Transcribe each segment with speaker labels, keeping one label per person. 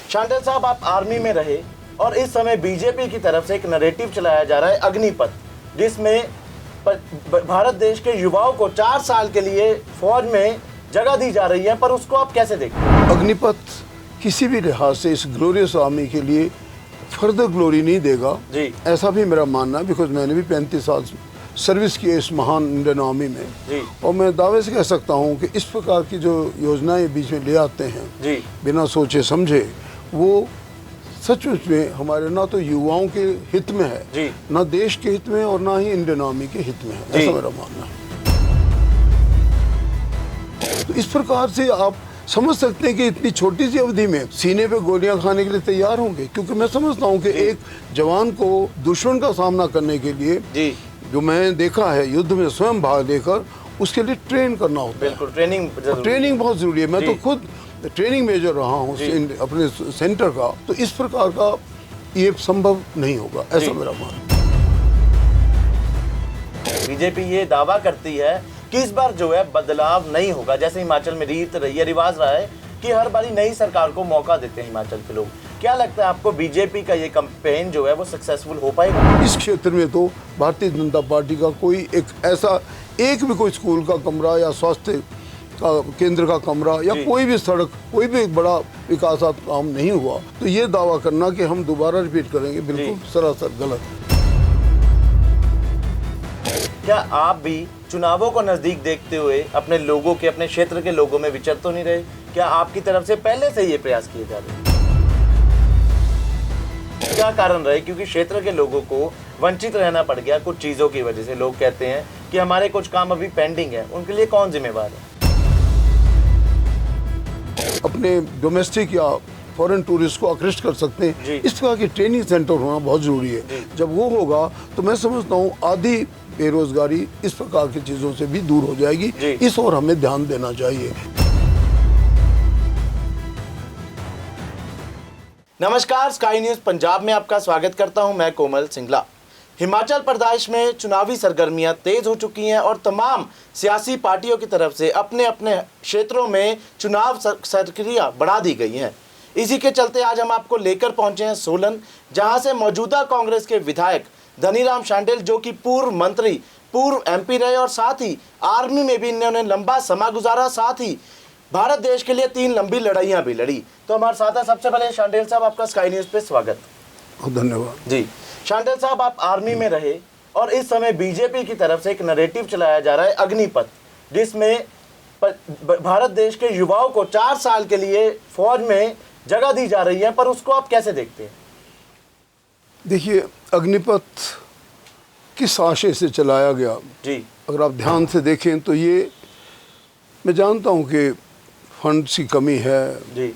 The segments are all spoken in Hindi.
Speaker 1: शांडिल साहब, आप आर्मी में रहे और इस समय बीजेपी की तरफ से एक नैरेटिव चलाया जा रहा है अग्निपथ, जिसमें भारत देश के युवाओं को 4 साल के लिए फौज में जगह दी जा रही है, पर उसको आप कैसे देखते हैं?
Speaker 2: अग्निपथ किसी भी लिहाज से इस ग्लोरियस आर्मी के लिए फर्दर ग्लोरी नहीं देगा
Speaker 1: जी।
Speaker 2: ऐसा भी मेरा मानना है, बिकॉज मैंने भी 35 साल सर्विस की इस महान इंडियन आर्मी में
Speaker 1: जी।
Speaker 2: और मैं दावे से कह सकता हूँ कि इस प्रकार की जो योजनाएं बीच में ले आते हैं
Speaker 1: जी।
Speaker 2: बिना सोचे समझे, वो सचमुच में हमारे ना तो युवाओं के हित में है
Speaker 1: जी।
Speaker 2: ना देश के हित में और ना ही इंडियन आर्मी के हित में है, ऐसा मेरा मानना है। तो इस प्रकार से आप समझ सकते हैं कि इतनी छोटी सी अवधि में सीने पे गोलियां खाने के लिए तैयार होंगे, क्योंकि मैं समझता हूं कि एक जवान को दुश्मन का सामना करने के लिए
Speaker 1: जी।
Speaker 2: जो मैं देखा है युद्ध में स्वयं भाग लेकर उसके लिए ट्रेन करना होता है।
Speaker 1: बिल्कुल, ट्रेनिंग
Speaker 2: बहुत जरूरी है। मैं तो खुद ट्रेनिंग मेजर रहा हूँ अपने सेंटर का, तो इस प्रकार का ये संभव नहीं होगा, ऐसा मेरा मानना है।
Speaker 1: बीजेपी ये दावा करती है कि इस बार जो है बदलाव नहीं होगा, जैसे हिमाचल में रीत रही है, रिवाज रहा है कि हर बारी नई सरकार को मौका देते हैं हिमाचल के लोग। क्या लगता है आपको, बीजेपी का ये कैंपेन जो है वो सक्सेसफुल हो पाएगा?
Speaker 2: इस क्षेत्र में तो भारतीय जनता पार्टी का कोई एक भी कोई स्कूल का कमरा या स्वास्थ्य का केंद्र का कमरा या कोई भी सड़क, कोई भी बड़ा विकासात्मक काम नहीं हुआ, तो ये दावा करना कि हम दोबारा रिपीट करेंगे, बिल्कुल सरासर गलत।
Speaker 1: क्या आप भी चुनावों को नजदीक देखते हुए अपने लोगों के, अपने क्षेत्र के लोगों में विचर तो नहीं रहे? क्या आपकी तरफ से पहले से ये प्रयास किए जा रहे हैं? क्या कारण रहे? क्योंकि क्षेत्र के लोगों को वंचित रहना पड़ गया कुछ चीजों की वजह से। लोग कहते हैं कि हमारे कुछ काम अभी पेंडिंग है, उनके लिए कौन जिम्मेवार है?
Speaker 2: अपने डोमेस्टिक या फॉरेन टूरिस्ट को आकृष्ट कर सकते हैं, इस प्रकार की ट्रेनिंग सेंटर होना बहुत जरूरी है। जब वो होगा तो मैं समझता हूँ आधी बेरोजगारी इस प्रकार की चीजों से भी दूर हो जाएगी। इस ओर हमें ध्यान देना चाहिए।
Speaker 1: नमस्कार, स्काई न्यूज पंजाब में आपका स्वागत करता हूं मैं कोमल सिंगला। हिमाचल प्रदेश में चुनावी सरगर्मियां तेज हो चुकी हैं और तमाम सियासी पार्टियों की तरफ से अपने अपने क्षेत्रों में चुनाव सरगर्मियां बढ़ा दी गई हैं। इसी के चलते आज हम आपको लेकर पहुंचे हैं सोलन, जहां से मौजूदा कांग्रेस के विधायक धनीराम शांडिल, जो कि पूर्व मंत्री, पूर्व एमपी रहे और साथ ही आर्मी में भी इन्होंने लंबा समय गुजारा, साथ ही भारत देश के लिए 3 लंबी लड़ाइयां भी लड़ी। तो हमारे साथ है सबसे पहले शांडिल साहब, आपका स्काई न्यूज पे स्वागत।
Speaker 2: धन्यवाद जी।
Speaker 1: शांडिल साहब, आप आर्मी में रहे और इस समय बीजेपी की तरफ से एक नैरेटिव चलाया जा रहा है अग्निपथ, जिसमें भारत देश के युवाओं को 4 साल के लिए फौज में जगह दी जा रही है, पर उसको आप कैसे देखते हैं?
Speaker 2: देखिए, अग्निपथ किस आशय से चलाया गया
Speaker 1: जी,
Speaker 2: अगर आप ध्यान से देखें तो ये मैं जानता हूं कि फंड्स की कमी है
Speaker 1: जी,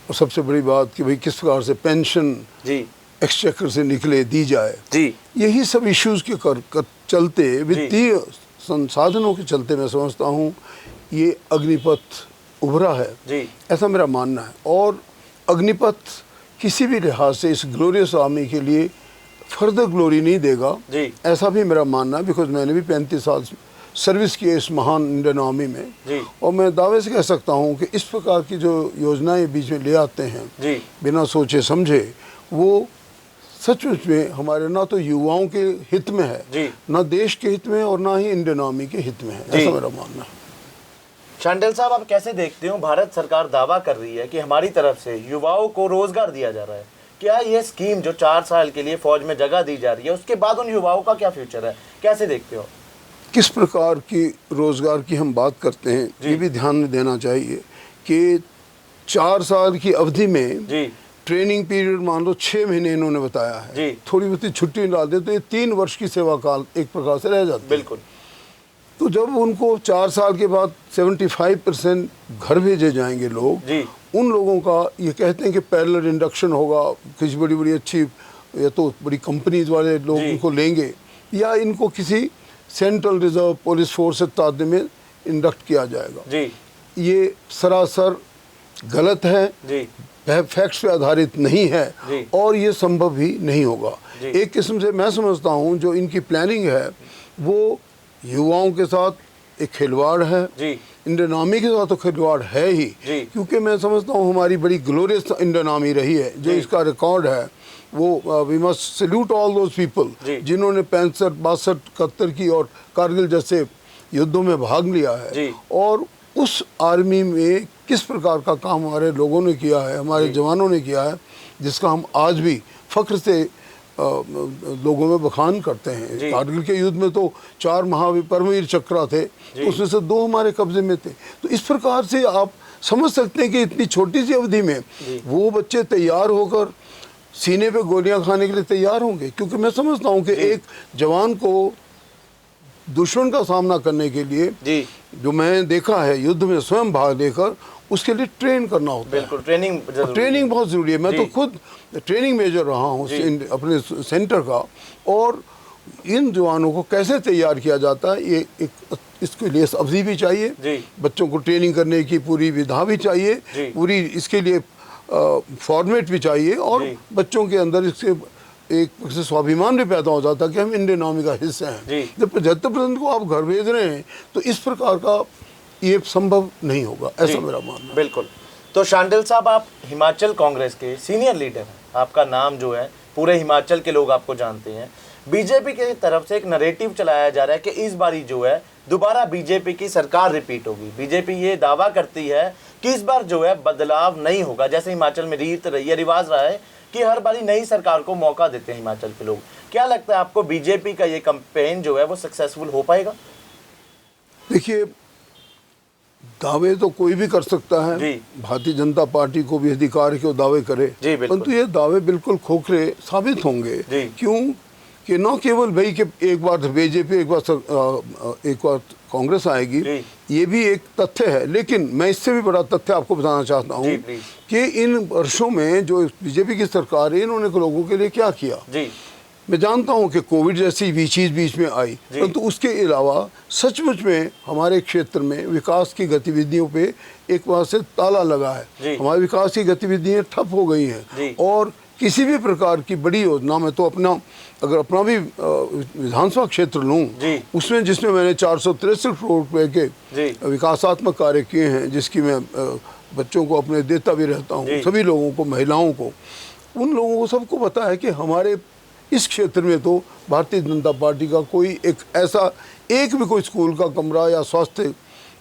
Speaker 2: और सबसे बड़ी बात कि भाई किस प्रकार से पेंशन
Speaker 1: जी,
Speaker 2: एक्सचेकर से निकले दी जाए
Speaker 1: जी,
Speaker 2: यही सब इश्यूज के कर चलते, वित्तीय संसाधनों के चलते मैं समझता हूँ ये अग्निपथ उभरा है
Speaker 1: जी,
Speaker 2: ऐसा मेरा मानना है। और अग्निपथ किसी भी लिहाज से इस ग्लोरियस आर्मी के लिए फर्दर ग्लोरी नहीं देगा
Speaker 1: जी,
Speaker 2: ऐसा भी मेरा मानना है, बिकॉज मैंने भी 35 साल सर्विस की इस महान इंडियन आर्मी में
Speaker 1: जी,
Speaker 2: और मैं दावे से कह सकता हूँ कि इस प्रकार की जो योजनाएं बीच में ले आते हैं
Speaker 1: जी,
Speaker 2: बिना सोचे समझे, वो सचमुच में हमारे ना तो युवाओं के हित में है
Speaker 1: जी,
Speaker 2: ना देश के हित में और ना ही इंडियन आर्मी के हित में है, ऐसा मेरा मानना है।
Speaker 1: शांडिल साहब, आप कैसे देखते हो, भारत सरकार दावा कर रही है कि हमारी तरफ से युवाओं को रोजगार दिया जा रहा है, क्या ये स्कीम जो 4 साल के लिए फौज में जगह दी जा रही है उसके बाद उन युवाओं का क्या फ्यूचर है, कैसे देखते हो?
Speaker 2: किस प्रकार की रोजगार की हम बात करते हैं ये भी ध्यान में देना चाहिए कि 4 साल की अवधि में
Speaker 1: जी,
Speaker 2: ट्रेनिंग पीरियड मान लो 6 महीने इन्होंने बताया है
Speaker 1: जी,
Speaker 2: थोड़ी बहुत छुट्टी डाल दे तो ये 3 वर्ष की सेवा काल एक प्रकार से रह जाती है।
Speaker 1: बिल्कुल।
Speaker 2: तो जब उनको 4 साल के बाद 75% घर भेजे जाएंगे लोग
Speaker 1: जी,
Speaker 2: उन लोगों का ये कहते हैं कि पैरेलल इंडक्शन होगा, कुछ बड़ी बड़ी अच्छी या तो बड़ी कंपनीज वाले लोग इनको लेंगे या इनको किसी सेंट्रल रिजर्व पुलिस फोर्स इत्यादि में इंडक्ट किया जाएगा
Speaker 1: जी,
Speaker 2: ये सरासर गलत है
Speaker 1: जी,
Speaker 2: फैक्ट्स पे आधारित नहीं है और ये संभव भी नहीं होगा। एक किस्म से मैं समझता हूँ जो इनकी प्लानिंग है वो युवाओं के साथ एक खिलवाड़ है,
Speaker 1: जी,
Speaker 2: इंडियन आर्मी के साथ तो खिलवाड़ है ही,
Speaker 1: जी।
Speaker 2: क्योंकि मैं समझता हूँ हमारी बड़ी ग्लोरियस इंडियन आर्मी रही है। जो इसका रिकॉर्ड है वो we must salute all those people
Speaker 1: जी।
Speaker 2: जिन्होंने 65, 62, 71 की और कारगिल जैसे युद्धों में भाग लिया है।
Speaker 1: जी।
Speaker 2: और उस आर्मी में किस प्रकार का काम हमारे लोगों ने किया है, हमारे जवानों ने किया है, जिसका हम आज भी फख्र से लोगों में बखान करते हैं। कारगिल के युद्ध में तो 4 परमवीर चक्र थे, तो उसमें से 2 हमारे कब्जे में थे। तो इस प्रकार से आप समझ सकते हैं कि इतनी छोटी सी अवधि में वो बच्चे तैयार होकर सीने पे गोलियां खाने के लिए तैयार होंगे। क्योंकि मैं समझता हूँ कि एक जवान को दुश्मन का सामना करने के लिए जो मैं देखा है युद्ध में स्वयं भाग लेकर, उसके लिए ट्रेन करना होता है।
Speaker 1: बिल्कुल,
Speaker 2: ट्रेनिंग बहुत ज़रूरी है। मैं तो खुद ट्रेनिंग मेजर रहा हूँ अपने सेंटर का, और इन जवानों को कैसे तैयार किया जाता है ये इसके लिए अवधि भी चाहिए, बच्चों को ट्रेनिंग करने की पूरी विधा भी चाहिए, पूरी इसके लिए फॉर्मेट भी चाहिए, और बच्चों के अंदर इसके एक स्वाभिमान भी पैदा हो जाता है कि हम इंडियन आर्मी का हिस्सा हैं। जब 75% को आप घर भेज रहे हैं तो इस प्रकार का ये संभव नहीं होगा, ऐसा मेरा मानना है।
Speaker 1: बिल्कुल। तो शांडिल साहब, आप हिमाचल कांग्रेस के सीनियर लीडर हैं, आपका नाम जो है पूरे हिमाचल के लोग आपको जानते हैं। बीजेपी की तरफ से एक नैरेटिव चलाया जा रहा है कि इस बारी जो है दोबारा बीजेपी की सरकार रिपीट होगी। बीजेपी ये दावा करती है कि इस बार जो है बदलाव नहीं होगा। जैसे हिमाचल में रीत रही है, रिवाज रहा है कि हर बारी नई सरकार को मौका देते हैं हिमाचल के लोग। क्या लगता है आपको, बीजेपी का ये कैंपेन जो है वो सक्सेसफुल हो पाएगा?
Speaker 2: देखिए, दावे तो कोई भी कर सकता है, भारतीय जनता पार्टी को भी अधिकार है कि वो दावे करे, परंतु ये दावे बिल्कुल खोखले साबित होंगे। क्यों कि न केवल भाई कि एक बार बीजेपी एक बार कांग्रेस आएगी, ये भी एक तथ्य है, लेकिन मैं इससे भी बड़ा तथ्य आपको बताना चाहता हूँ कि इन वर्षों में जो बीजेपी की सरकार है, इन्होंने लोगों के लिए क्या किया। मैं जानता हूं कि कोविड जैसी भी चीज़ बीच में आई, परंतु उसके अलावा सचमुच में हमारे क्षेत्र में विकास की गतिविधियों पे एक बार से ताला लगा है। हमारी विकास की गतिविधियां ठप हो गई हैं, और किसी भी प्रकार की बड़ी योजना, मैं तो अगर अपना भी विधानसभा क्षेत्र लूँ, उसमें जिसमें मैंने 463 करोड़ रुपए के विकासात्मक कार्य किए हैं, जिसकी मैं बच्चों को अपने देता भी रहता हूँ, सभी लोगों को, महिलाओं को, उन लोगों को सबको पता है कि हमारे इस क्षेत्र में तो भारतीय जनता पार्टी का कोई एक भी कोई स्कूल का कमरा या स्वास्थ्य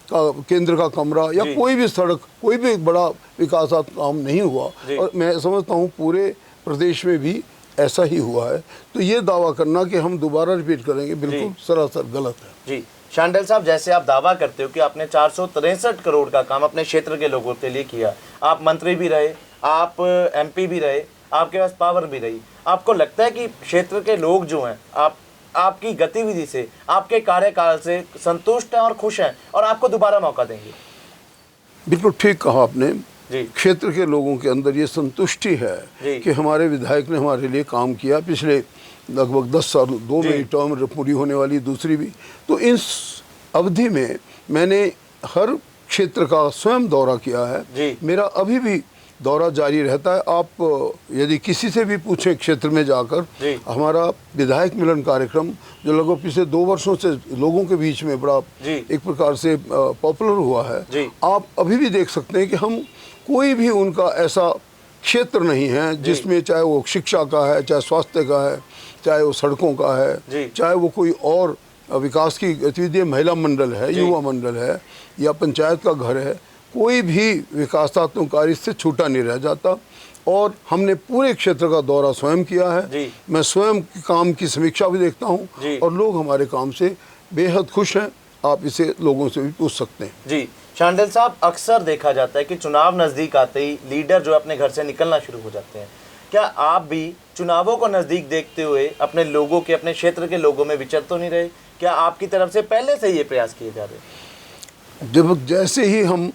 Speaker 2: का केंद्र का कमरा या कोई भी सड़क, कोई भी बड़ा विकासात्मक काम नहीं हुआ। और मैं समझता हूँ पूरे प्रदेश में भी ऐसा ही हुआ है। तो ये दावा करना कि हम दोबारा रिपीट करेंगे, बिल्कुल सरासर गलत है।
Speaker 1: जी शांडिल साहब, जैसे आप दावा करते हो कि आपने 463 करोड़ का काम अपने क्षेत्र के लोगों के लिए किया, आप मंत्री भी रहे, आप MP भी रहे, आपके पास पावर भी रही, आपको लगता है कि क्षेत्र के लोग जो हैं आपकी गतिविधि से, आपके कार्यकाल से संतुष्ट हैं और खुश हैं और आपको दोबारा मौका देंगे?
Speaker 2: बिल्कुल ठीक कहा आपने। क्षेत्र के लोगों के अंदर ये संतुष्टि है कि हमारे विधायक ने हमारे लिए काम किया। पिछले लगभग 10 साल, 2 मेरी टर्म पूरी होने वाली, दूसरी भी, तो इस अवधि में मैंने हर क्षेत्र का स्वयं दौरा किया है। मेरा अभी भी दौरा जारी रहता है। आप यदि किसी से भी पूछें क्षेत्र में जाकर, हमारा विधायक मिलन कार्यक्रम जो लगभग पिछले 2 वर्षों से लोगों के बीच में बड़ा एक प्रकार से पॉपुलर हुआ है, आप अभी भी देख सकते हैं कि हम कोई भी उनका ऐसा क्षेत्र नहीं है जिसमें, चाहे वो शिक्षा का है, चाहे स्वास्थ्य का है, चाहे वो सड़कों का है, चाहे वो कोई और विकास की गतिविधि, महिला मंडल है, युवा मंडल है, या पंचायत का घर है, कोई भी विकासात्मक कार्य से छूटा नहीं रह जाता। और हमने पूरे क्षेत्र का दौरा स्वयं किया है। मैं स्वयं काम की समीक्षा भी देखता हूं, और लोग हमारे काम से बेहद खुश हैं। आप इसे लोगों से भी पूछ सकते हैं।
Speaker 1: जी शांडिल साहब, अक्सर देखा जाता है कि चुनाव नज़दीक आते ही लीडर जो अपने घर से निकलना शुरू हो जाते हैं। क्या आप भी चुनावों को नज़दीक देखते हुए अपने लोगों के, अपने क्षेत्र के लोगों में विचर तो नहीं रहे? क्या आपकी तरफ से पहले से ये प्रयास किए जा रहे?
Speaker 2: जब जैसे ही हम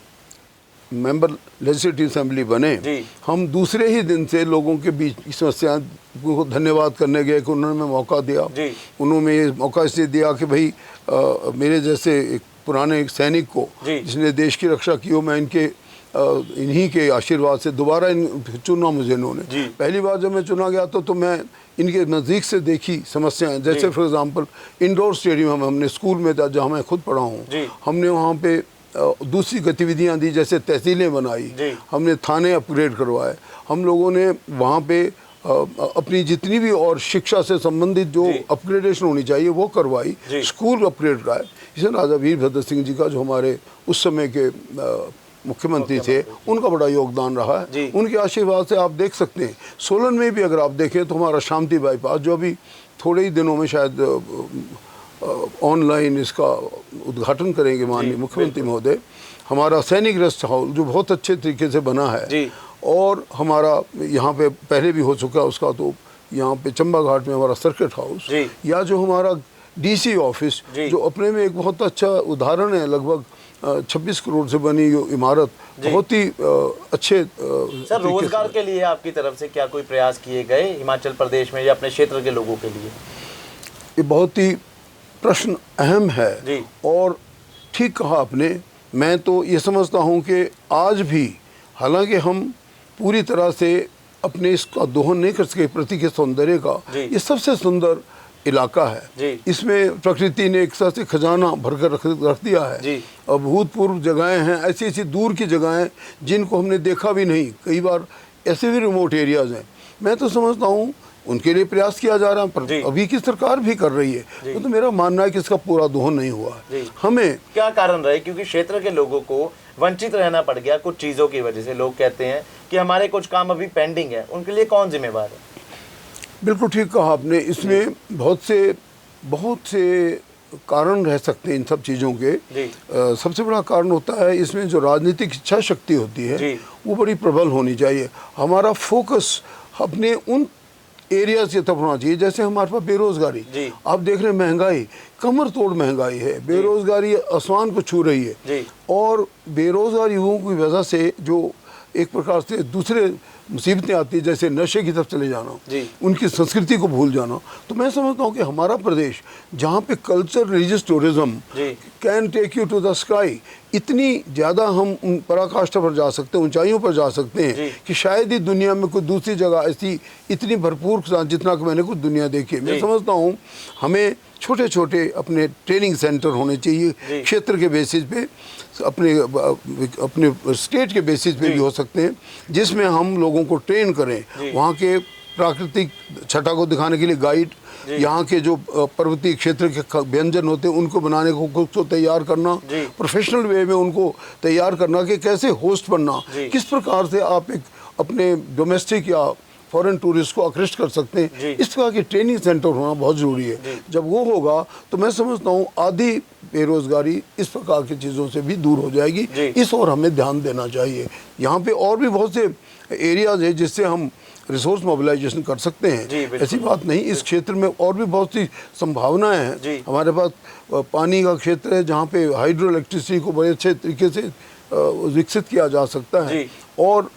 Speaker 2: मेंबर लेजिस्लेटिव असेंबली बने, हम दूसरे ही दिन से लोगों के बीच की समस्या को धन्यवाद करने गए कि उन्होंने मौका दिया। उन्होंने ये मौका इसलिए दिया कि भाई मेरे जैसे एक पुराने सैनिक को जिसने देश की रक्षा की हो, मैं इन्हीं के आशीर्वाद से दोबारा चुना मुझे इन्होंने। पहली बार जब मैं चुना गया तो मैं इनके नज़दीक से देखी समस्याएं। जैसे फॉर एग्जांपल इंडोर स्टेडियम हमने स्कूल में था, जहाँ मैं खुद पढ़ा हूँ, हमने वहाँ पे दूसरी गतिविधियां दी, जैसे तहसीलें बनाई, हमने थाने अपग्रेड करवाए, हम लोगों ने वहाँ पे अपनी जितनी भी और शिक्षा से संबंधित जो अपग्रेडेशन होनी चाहिए वो करवाई, स्कूल अपग्रेड कराए। इसे राजा वीरभद्र सिंह जी का जो हमारे उस समय के मुख्यमंत्री थे, उनका बड़ा योगदान रहा है। उनके आशीर्वाद से आप देख सकते हैं सोलन में भी अगर आप देखें तो हमारा शांति बाईपास, जो अभी थोड़े ही दिनों में शायद ऑनलाइन इसका उद्घाटन करेंगे माननीय मुख्यमंत्री महोदय, हमारा सैनिक रेस्ट हाउस जो बहुत अच्छे तरीके से बना है, और हमारा यहाँ पे पहले भी हो चुका उसका, तो यहाँ पे चंबा घाट में हमारा सर्किट हाउस, या जो हमारा डीसी ऑफिस जो अपने में एक बहुत अच्छा उदाहरण है, लगभग 26 करोड़ से बनी ये इमारत बहुत ही अच्छे।
Speaker 1: सर, रोजगार के लिए आपकी तरफ से क्या कोई प्रयास किए गए हिमाचल प्रदेश में या अपने क्षेत्र के लोगों के लिए?
Speaker 2: ये बहुत ही प्रश्न अहम है और ठीक कहा आपने। मैं तो ये समझता हूँ कि आज भी हालांकि हम पूरी तरह से अपने इसका दोहन नहीं कर सके प्रकृति के सौंदर्य का, ये सबसे सुंदर इलाका है। इसमें प्रकृति ने एक तरह से खजाना भरकर रख दिया है। अभूतपूर्व जगहें हैं, ऐसी ऐसी दूर की जगहें जिनको हमने देखा भी नहीं, कई बार ऐसे भी रिमोट एरियाज हैं। मैं तो समझता हूँ उनके लिए प्रयास किया जा रहा है, पर अभी की सरकार भी कर रही है। तो मेरा मानना है कि इसका पूरा दोहन नहीं हुआ है। हमें क्या कारण रहे, क्योंकि क्षेत्र के लोगों को वंचित रहना पड़ गया कुछ चीज़ों की वजह से। लोग कहते हैं कि हमारे कुछ काम अभी पेंडिंग है, उनके लिए कौन जिम्मेवार है? बिल्कुल ठीक कहा आपने। इसमें बहुत से कारण रह सकते हैं इन सब चीज़ों के। सबसे बड़ा कारण होता है इसमें जो राजनीतिक इच्छा शक्ति होती है वो बड़ी प्रबल होनी चाहिए। हमारा फोकस अपने उन एरिया से तब होना चाहिए, जैसे हमारे पास बेरोजगारी, आप देख रहे हैं महंगाई, कमर तोड़ महंगाई है, बेरोजगारी आसमान को छू रही है, और बेरोजगार युवाओं की वजह से जो एक प्रकार से दूसरे मुसीबतें आती है, जैसे नशे की तरफ चले जाना, उनकी संस्कृति को भूल जाना। तो मैं समझता हूँ कि हमारा प्रदेश जहाँ पे culture religious tourism can take you to the sky, इतनी ज़्यादा हम पराकाष्ठा पर जा सकते हैं, ऊंचाइयों पर जा सकते हैं कि शायद ही दुनिया में कोई दूसरी जगह ऐसी इतनी भरपूर जितना कि मैंने कुछ दुनिया देखी है। मैं समझता हूँ हमें छोटे छोटे अपने ट्रेनिंग सेंटर होने चाहिए, क्षेत्र के बेसिस पे, अपने स्टेट के बेसिस पे भी हो सकते हैं, जिसमें हम लोगों को ट्रेन करें। वहाँ के प्राकृतिक छटा को दिखाने के लिए गाइड, यहाँ के जो पर्वतीय क्षेत्र के व्यंजन होते हैं उनको बनाने को खुद को तैयार करना, प्रोफेशनल वे में उनको तैयार करना कि कैसे होस्ट बनना, किस प्रकार से आप एक अपने डोमेस्टिक या फॉरेन टूरिस्ट को आकृष्ट कर सकते हैं। इस तरह के ट्रेनिंग सेंटर होना बहुत ज़रूरी है। जब वो होगा तो मैं समझता हूँ आधी बेरोजगारी इस प्रकार की चीज़ों से भी दूर हो जाएगी। इस ओर हमें ध्यान देना चाहिए। यहाँ पे और भी बहुत से एरियाज है जिससे हम रिसोर्स मोबिलाइजेशन कर सकते हैं, ऐसी बात नहीं। इस क्षेत्र में और भी बहुत सी संभावनाएं हैं। हमारे पास पानी का क्षेत्र है जहाँ पे हाइड्रो इलेक्ट्रिसिटी को बड़े अच्छे तरीके से विकसित किया जा सकता है, और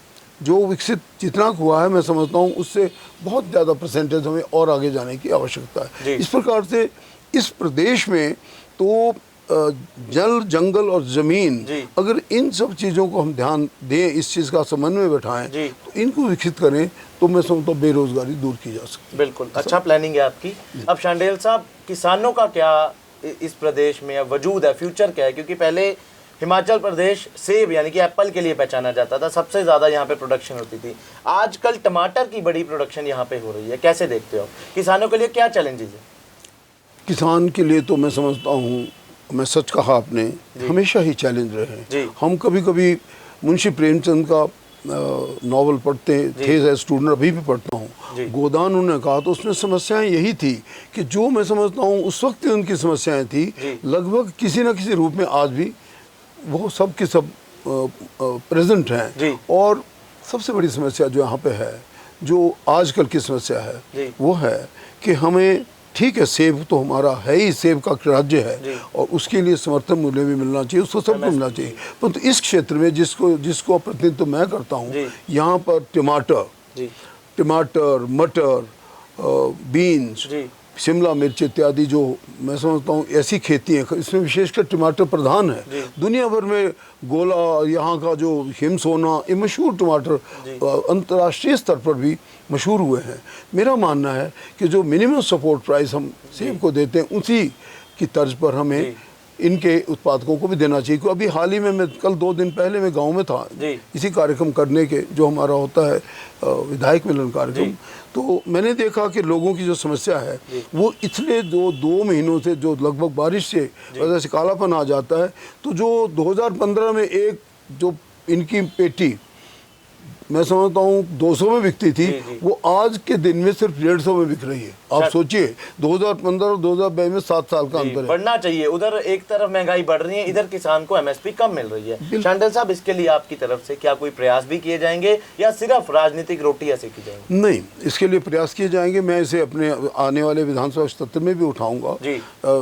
Speaker 2: जो विकसित जितना हुआ है मैं समझता हूँ उससे बहुत ज़्यादा परसेंटेज हमें और आगे जाने की आवश्यकता है। इस प्रकार से इस प्रदेश में तो जल, जंगल और ज़मीन, अगर इन सब चीज़ों को हम ध्यान दें, इस चीज़ का समन्वय बैठाएं, तो इनको विकसित करें, तो मैं समझता हूँ बेरोजगारी दूर की जा सकती है। बिल्कुल, अच्छा प्लानिंग है आपकी। अब शांडिल साहब, किसानों का क्या इस प्रदेश में वजूद है, फ्यूचर क्या है? क्योंकि पहले हिमाचल प्रदेश सेब यानी कि एप्पल के लिए पहचाना जाता था, सबसे ज़्यादा यहाँ पे प्रोडक्शन होती थी। आजकल टमाटर की बड़ी प्रोडक्शन यहाँ पे हो रही है, कैसे देखते हो? किसानों के लिए क्या चैलेंजेस है? किसान के लिए तो मैं समझता हूँ, मैं सच कहा आपने, हमेशा ही चैलेंज रहे हैं। हम कभी कभी मुंशी प्रेमचंद का नॉवल पढ़ते थे एज स्टूडेंट, अभी भी पढ़ता हूँ। गोदान उन्होंने कहा तो उसमें समस्याएं यही थी कि जो मैं समझता हूँ उस वक्त उनकी समस्याएं थी, लगभग किसी न किसी रूप में आज भी वो सब के सब प्रेजेंट हैं। और सबसे बड़ी समस्या जो यहाँ पे है, जो आजकल की समस्या है, वो है कि हमें, ठीक है सेब तो हमारा है ही, सेब का राज्य है और उसके लिए समर्थन मूल्य भी मिलना चाहिए, उसको सबको मिलना चाहिए। परंतु इस क्षेत्र में जिसको प्रतिनिधित्व मैं करता हूँ, यहाँ पर टमाटर, मटर, बीन्स, शिमला मिर्च इत्यादि जो मैं समझता हूँ ऐसी खेती है, इसमें विशेषकर टमाटर प्रधान है। दुनिया भर में गोला, यहाँ का जो हिमसोना, ये मशहूर टमाटर अंतर्राष्ट्रीय स्तर पर भी मशहूर हुए हैं। मेरा मानना है कि जो मिनिमम सपोर्ट प्राइस हम सेब को देते हैं, उसी की तर्ज पर हमें इनके उत्पादकों को भी देना चाहिए। क्योंकि अभी हाल ही में मैं कल 2 दिन पहले मैं गांव में था
Speaker 1: जी।
Speaker 2: इसी कार्यक्रम करने के, जो हमारा होता है विधायक मिलन कार्यक्रम। तो मैंने देखा कि लोगों की जो समस्या है वो पिछले 2 महीनों से, जो लगभग बारिश से वजह से कालापन आ जाता है, तो जो 2015 में एक जो इनकी पेटी मैं समझता हूँ 200 में बिकती थी, वो आज के दिन में सिर्फ 150 में बिक रही है। आप सोचिए 2015 और 2022 में 7 साल का अंतर है।
Speaker 1: बढ़ना चाहिए, उधर एक तरफ महंगाई बढ़ रही है, इधर किसान को एमएसपी कम मिल रही है। शांडिल साहब, इसके लिए आपकी तरफ से क्या कोई प्रयास भी किए जाएंगे या सिर्फ राजनीतिक रोटियां सेकी जाएंगी?
Speaker 2: नहीं, इसके लिए प्रयास किए जाएंगे। मैं इसे अपने आने वाले विधानसभा सत्र में भी उठाऊंगा,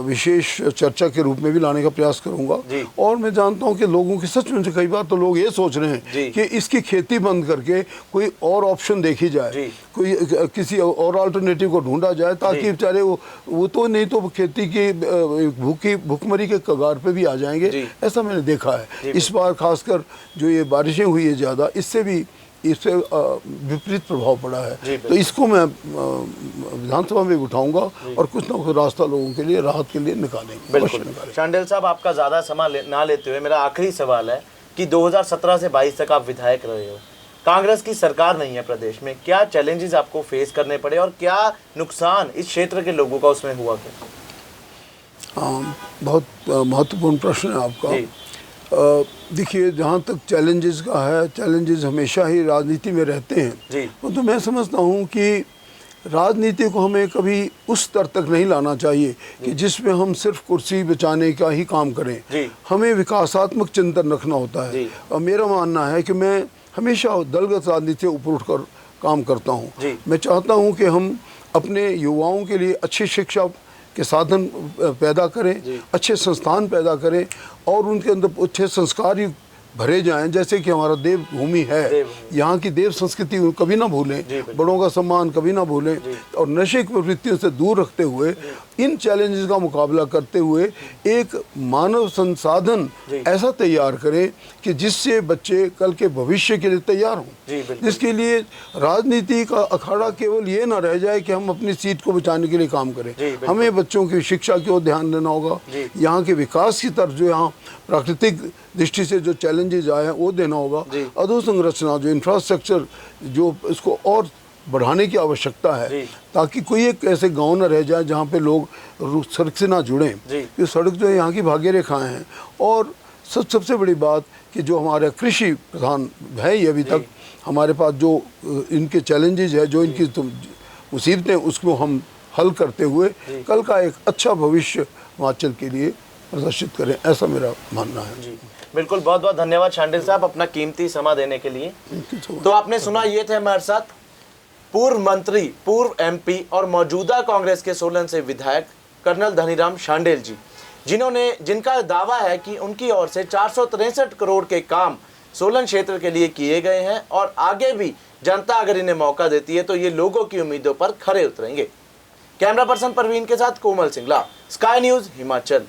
Speaker 2: विशेष चर्चा के रूप में भी लाने का प्रयास करूंगा। और मैं जानता हूँ कि लोगों की सच में कई बार तो लोग ये सोच रहे हैं कि इसकी खेती बंद करके कोई और ऑप्शन देखी जाए, कोई किसी और अल्टरनेटिव को ढूंढा जाए, ताकि बेचारे वो तो नहीं तो खेती की भूखमरी के कगार पे भी आ जाएंगे। ऐसा मैंने देखा है। इस बार खासकर जो ये बारिशें हुई है ज़्यादा, इससे विपरीत प्रभाव पड़ा है। तो इसको मैं विधानसभा में उठाऊंगा और कुछ ना कुछ रास्ता लोगों के लिए, राहत के लिए निकालेंगे।
Speaker 1: बिल्कुल। शांडिल साहब, आपका ज़्यादा समय ना लेते हुए मेरा आखिरी सवाल है कि 2017 से 22 तक आप विधायक रहे हो, कांग्रेस की सरकार नहीं है प्रदेश में, क्या चैलेंजेस आपको फेस करने पड़े और क्या नुकसान इस क्षेत्र के लोगों का उसमें हुआ?
Speaker 2: बहुत महत्वपूर्ण प्रश्न है आपका। देखिए, जहाँ तक चैलेंजेस का है, चैलेंजेस हमेशा ही राजनीति में रहते हैं। तो मैं समझता हूँ कि राजनीति को हमें कभी उस स्तर तक नहीं लाना चाहिए कि जिसमें हम सिर्फ कुर्सी बचाने का ही काम करें। हमें विकासात्मक चिंतन रखना होता है। और मेरा मानना है कि मैं हमेशा दलगत राजनीति से ऊपर उठकर काम करता हूँ। मैं चाहता हूँ कि हम अपने युवाओं के लिए अच्छी शिक्षा के साधन पैदा करें, अच्छे संस्थान पैदा करें और उनके अंदर अच्छे संस्कार ही भरे जाएं। जैसे कि हमारा देवभूमि है, यहाँ की देव संस्कृति कभी ना भूलें, बड़ों का सम्मान कभी ना भूलें और नशे की प्रवृत्तियों से दूर रखते हुए इन चैलेंजेस का मुकाबला करते हुए एक मानव संसाधन ऐसा तैयार करें कि जिससे बच्चे कल के भविष्य के लिए तैयार हों। जिसके लिए राजनीति का अखाड़ा केवल ये ना रह जाए कि हम अपनी सीट को बचाने के लिए काम करें। हमें बच्चों की शिक्षा की ओर ध्यान देना होगा, यहाँ के विकास की तरफ, जो यहाँ प्राकृतिक दृष्टि से जो चैलेंजेस आए हैं वो देना होगा। अधोसंरचना, जो इंफ्रास्ट्रक्चर, जो इसको और बढ़ाने की आवश्यकता है, ताकि कोई एक ऐसे गांव न रह जाए जहां पे लोग सड़क से ना जुड़ें। ये सड़क जो है यहाँ की भाग्य रेखाएं हैं। और सबसे बड़ी बात कि जो हमारे कृषि प्रधान है ये अभी तक, हमारे पास जो इनके चैलेंजेस है, जो इनकी मुसीबतें, उसको हम हल करते हुए कल का एक अच्छा भविष्य हिमाचल के लिए प्रदर्शित करें, ऐसा मेरा मानना है।
Speaker 1: बिल्कुल, बहुत बहुत धन्यवाद शांडिल साहब अपना कीमती समय देने के लिए। तो आपने सुना, ये थे हमारे साथ पूर्व मंत्री, पूर्व एमपी और मौजूदा कांग्रेस के सोलन से विधायक कर्नल धनीराम शांडिल जी, जिनका दावा है कि उनकी ओर से 463 करोड़ के काम सोलन क्षेत्र के लिए किए गए हैं और आगे भी जनता अगर इन्हें मौका देती है तो ये लोगों की उम्मीदों पर खरे उतरेंगे। कैमरा पर्सन परवीन के साथ कोमल सिंगला, स्काई न्यूज़ हिमाचल।